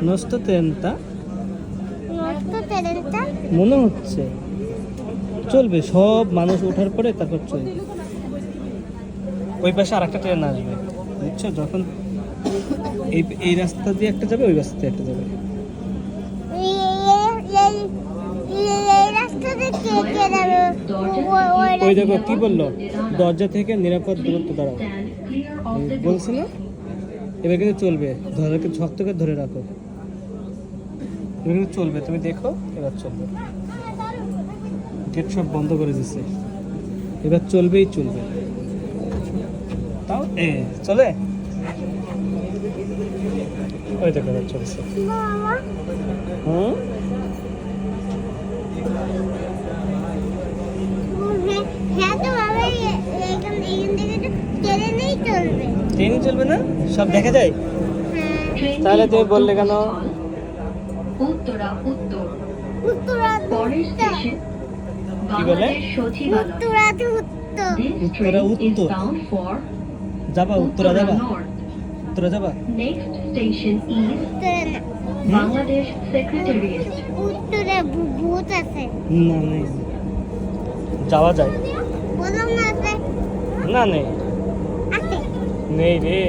নষ্ট ট্রেনটা মনে হচ্ছে চলবে, সব মানুষ ওঠার পরে তারপর চলবে। ওই পাশে আর একটা ট্রেন আসবে, বুঝছো? যখন এই রাস্তা দিয়ে একটা যাবে, ওই রাস্তা দিয়ে একটা যাবে। ওই দেখো কি বললো, দরজা থেকে নিরাপদ দূরত্ব দাঁড়াও বলছে না? এবার কিন্তু চলবে, ধরাকে শক্ত করে ধরে রাখো। এবার কিন্তু চলবে, তুমি দেখো, এবার চলবে। গেট সব বন্ধ করে দিচ্ছে, এবার চলবেই চলবে। তাও চলে, ওই দেখো এবার চলছে। হুম, ট্রেনই চলবে না, সব দেখা যায়। তাহলে তুমি বললে কেন? কি বলে? উত্তরা উত্তর যাবা, উত্তরা যাবা, উত্তরা যাবা। বাংলাদেশ সেক্রেটারিয়েট। উত্তরে ভূত আছে না, নেই, যাওয়া যায় বললাম না আছে না, নেই আছে নেই রে।